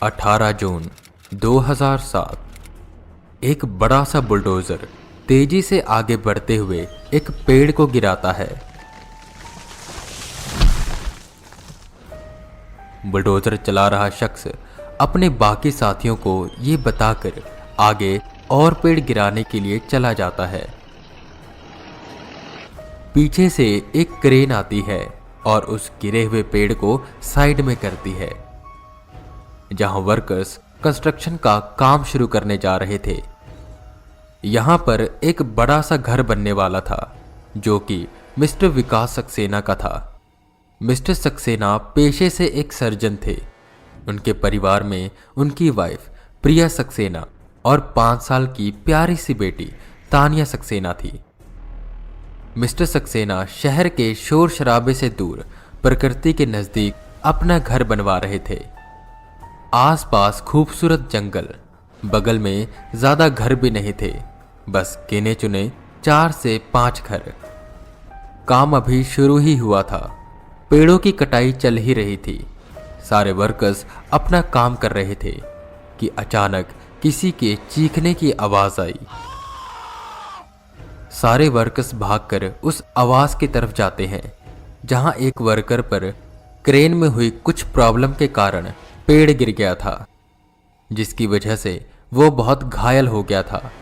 18 जून 2007 एक बड़ा सा बुलडोजर तेजी से आगे बढ़ते हुए एक पेड़ को गिराता है। बुलडोजर चला रहा शख्स अपने बाकी साथियों को ये बताकर आगे और पेड़ गिराने के लिए चला जाता है। पीछे से एक क्रेन आती है और उस गिरे हुए पेड़ को साइड में करती है। जहां वर्कर्स कंस्ट्रक्शन का काम शुरू करने जा रहे थे, यहां पर एक बड़ा सा घर बनने वाला था जो कि मिस्टर विकास सक्सेना का था। मिस्टर सक्सेना पेशे से एक सर्जन थे। उनके परिवार में उनकी वाइफ प्रिया सक्सेना और 5 साल की प्यारी सी बेटी तानिया सक्सेना थी। मिस्टर सक्सेना शहर के शोर शराबे से दूर प्रकृति के नजदीक अपना घर बनवा रहे थे। आसपास खूबसूरत जंगल, बगल में ज्यादा घर भी नहीं थे, बस गिने चुने 4 से 5 घर। काम अभी शुरू ही हुआ था, पेड़ों की कटाई चल ही रही थी। सारे वर्कर्स अपना काम कर रहे थे कि अचानक किसी के चीखने की आवाज आई। सारे वर्कर्स भागकर उस आवाज की तरफ जाते हैं, जहां एक वर्कर पर क्रेन में हुई कुछ प्रॉब्लम के कारण पेड़ गिर गया था, जिसकी वजह से वो बहुत घायल हो गया था।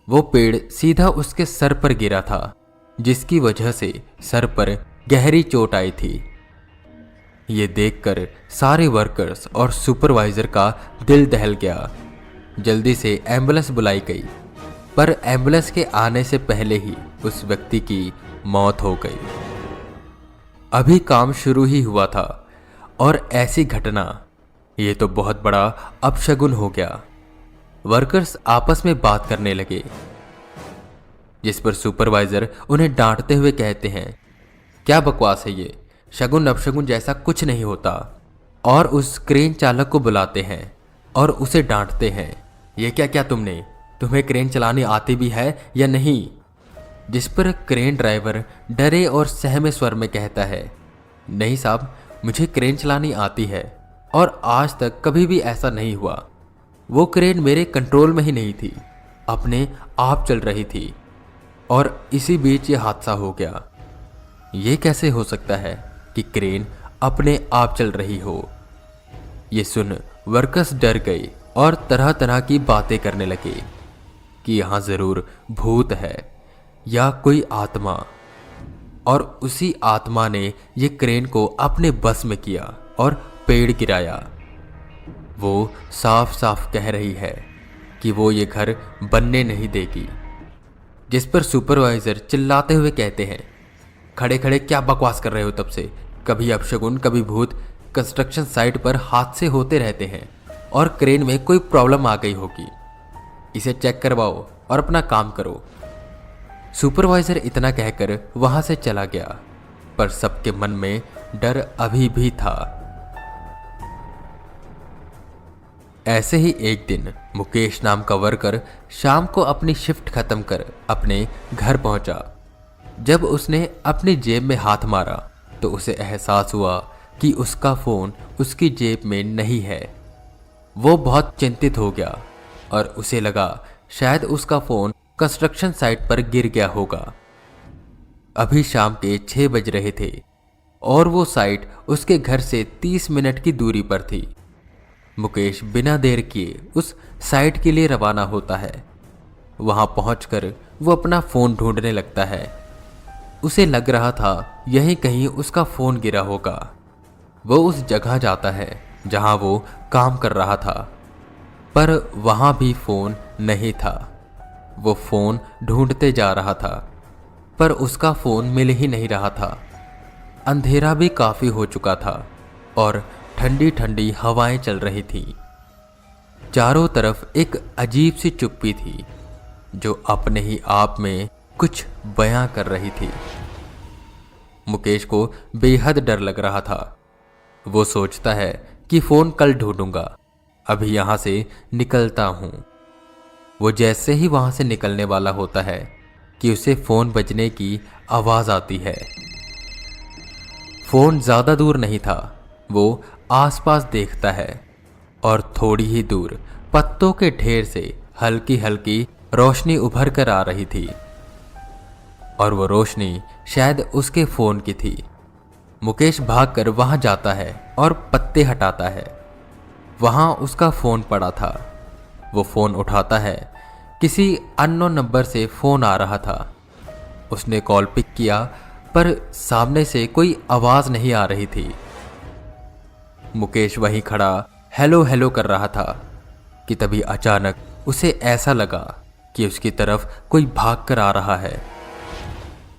वो पेड़ सीधा उसके सर पर गिरा था, जिसकी वजह से सर पर गहरी चोट आई थी। ये देखकर सारे वर्कर्स और सुपरवाइजर का दिल दहल गया। जल्दी से एम्बुलेंस बुलाई गई, पर एम्बुलेंस के आने से पहले ही उस व्यक्ति की मौत हो गई। अभी काम शुरू ही हुआ था और ऐसी घटना, ये तो बहुत बड़ा अपशगुन हो गया। वर्कर्स आपस में बात करने लगे, जिस पर सुपरवाइजर उन्हें डांटते हुए कहते हैं, क्या बकवास है ये, शगुन अपशगुन जैसा कुछ नहीं होता। और उस क्रेन चालक को बुलाते हैं और उसे डांटते हैं, ये क्या क्या तुम्हें क्रेन चलानी आती भी है या नहीं। जिस पर क्रेन ड्राइवर डरे और सहमे स्वर में कहता है, नहीं साहब, मुझे क्रेन चलानी आती है और आज तक कभी भी ऐसा नहीं हुआ। वो क्रेन मेरे कंट्रोल में ही नहीं थी, अपने आप चल रही थी और इसी बीच ये हादसा हो गया। ये कैसे हो सकता है कि क्रेन अपने आप चल रही हो। ये सुन वर्कर्स डर गए और तरह तरह की बातें करने लगे कि यहां जरूर भूत है या कोई आत्मा। और उसी आत्मा ने ये क्रेन को अपने बस में किया और पेड़ गिराया। वो साफ साफ कह रही है कि वो ये घर बनने नहीं देगी। जिस पर सुपरवाइजर चिल्लाते हुए कहते हैं, खड़े खड़े क्या बकवास कर रहे हो तब से, कभी अपशगुन कभी भूत। कंस्ट्रक्शन साइट पर हादसे होते रहते हैं और क्रेन में कोई प्रॉब्लम आ गई होगी, इसे चेक करवाओ और अपना काम करो। सुपरवाइजर इतना कहकर वहां से चला गया, पर सबके मन में डर अभी भी था। ऐसे ही एक दिन मुकेश नाम का वर्कर शाम को अपनी शिफ्ट खत्म कर अपने घर पहुंचा। जब उसने अपनी जेब में हाथ मारा तो उसे एहसास हुआ कि उसका फोन उसकी जेब में नहीं है। वो बहुत चिंतित हो गया और उसे लगा शायद उसका फोन कंस्ट्रक्शन साइट पर गिर गया होगा। अभी शाम के 6 बज रहे थे और वो साइट उसके घर से 30 मिनट की दूरी पर थी। मुकेश बिना देर किए उस साइट के लिए रवाना होता है। वहां पहुंचकर वो अपना फोन ढूंढने लगता है। उसे लग रहा था यहीं कहीं उसका फोन गिरा होगा। वो उस जगह जाता है जहां वो काम कर रहा था, पर वहां भी फोन नहीं था। वो फोन ढूंढते जा रहा था, पर उसका फोन मिल ही नहीं रहा था। अंधेरा भी काफी हो चुका था और ठंडी ठंडी हवाएं चल रही थी। चारों तरफ एक अजीब सी चुप्पी थी जो अपने ही आप में कुछ बयां कर रही थी। मुकेश को बेहद डर लग रहा था। वो सोचता है कि फोन कल ढूंढूंगा, अभी यहां से निकलता हूं। वो जैसे ही वहां से निकलने वाला होता है कि उसे फोन बजने की आवाज आती है। फोन ज्यादा दूर नहीं था। वो आसपास देखता है और थोड़ी ही दूर पत्तों के ढेर से हल्की हल्की रोशनी उभर कर आ रही थी और वो रोशनी शायद उसके फोन की थी। मुकेश भागकर वहां जाता है और पत्ते हटाता है। वहां उसका फोन पड़ा था। वो फोन उठाता है। किसी अननोन नंबर से फोन आ रहा था। उसने कॉल पिक किया पर सामने से कोई आवाज नहीं आ रही थी। मुकेश वहीं खड़ा हेलो हेलो कर रहा था कि तभी अचानक उसे ऐसा लगा कि उसकी तरफ कोई भाग कर आ रहा है।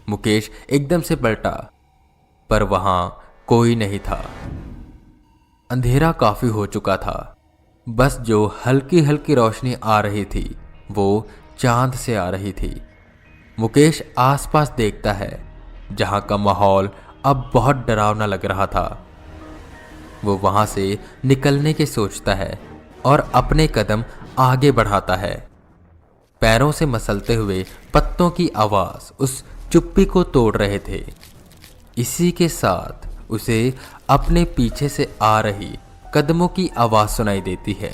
मुकेश एकदम से पलटा पर वहां कोई नहीं था। अंधेरा काफी हो चुका था। बस जो हल्की हल्की रोशनी आ रही थी वो चांद से आ रही थी। मुकेश आसपास देखता है जहां का माहौल अब बहुत डरावना लग रहा था। वो वहां से निकलने की सोचता है और अपने कदम आगे बढ़ाता है। पैरों से मसलते हुए पत्तों की आवाज उस चुप्पी को तोड़ रहे थे। इसी के साथ उसे अपने पीछे से आ रही कदमों की आवाज सुनाई देती है।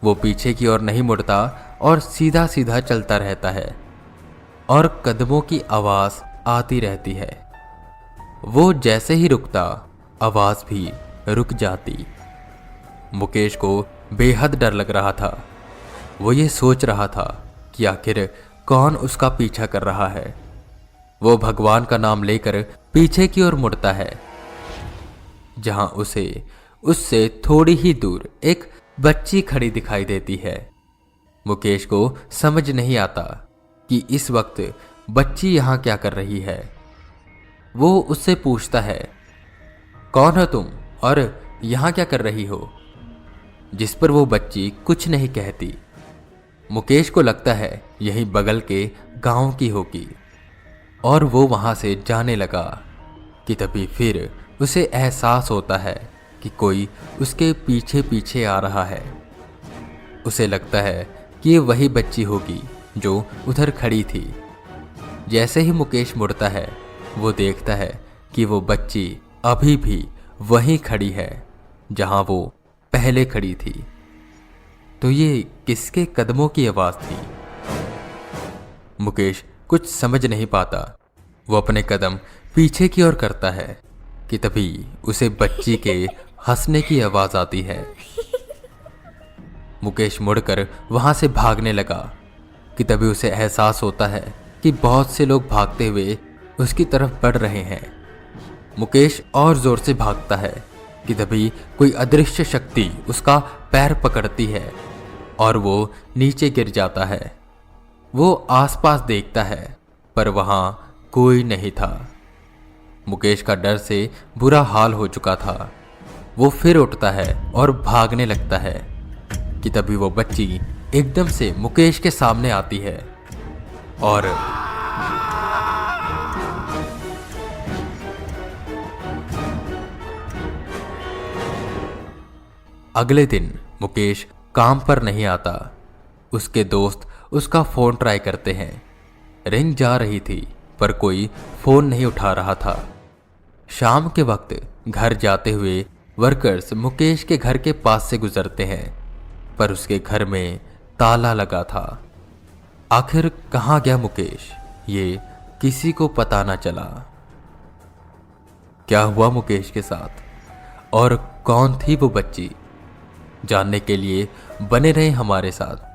वो पीछे की ओर नहीं मुड़ता और सीधा सीधा चलता रहता है और कदमों की आवाज आती रहती है। वो जैसे ही रुकता आवाज भी रुक जाती। मुकेश को बेहद डर लग रहा था। वो ये सोच रहा था कि आखिर कौन उसका पीछा कर रहा है। वो भगवान का नाम लेकर पीछे की ओर मुड़ता है जहां उसे उससे थोड़ी ही दूर एक बच्ची खड़ी दिखाई देती है। मुकेश को समझ नहीं आता कि इस वक्त बच्ची यहां क्या कर रही है। वो उससे पूछता है कौन हो तुम और यहां क्या कर रही हो, जिस पर वो बच्ची कुछ नहीं कहती। मुकेश को लगता है यही बगल के गांव की होगी और वो वहां से जाने लगा कि तभी फिर उसे एहसास होता है कि कोई उसके पीछे पीछे आ रहा है। उसे लगता है कि ये वही बच्ची होगी जो उधर खड़ी थी। जैसे ही मुकेश मुड़ता है वो देखता है कि वो बच्ची अभी भी वहीं खड़ी है जहां वो पहले खड़ी थी। तो ये किसके कदमों की आवाज थी? मुकेश कुछ समझ नहीं पाता। वो अपने कदम पीछे की ओर करता है कि तभी उसे बच्ची के हंसने की आवाज आती है। मुकेश मुड़कर वहां से भागने लगा कि तभी उसे एहसास होता है कि बहुत से लोग भागते हुए उसकी तरफ बढ़ रहे हैं। मुकेश और जोर से भागता है कि तभी कोई अदृश्य शक्ति उसका पैर पकड़ती है और वो नीचे गिर जाता है। वो आसपास देखता है पर वहां कोई नहीं था। मुकेश का डर से बुरा हाल हो चुका था। वो फिर उठता है और भागने लगता है कि तभी वो बच्ची एकदम से मुकेश के सामने आती है और अगले दिन मुकेश काम पर नहीं आता। उसके दोस्त उसका फोन ट्राई करते हैं। रिंग जा रही थी पर कोई फोन नहीं उठा रहा था। शाम के वक्त घर जाते हुए वर्कर्स मुकेश के घर के पास से गुजरते हैं पर उसके घर में ताला लगा था। आखिर कहाँ गया मुकेश, ये किसी को पता न चला। क्या हुआ मुकेश के साथ और कौन थी वो बच्ची, जानने के लिए बने रहे हमारे साथ।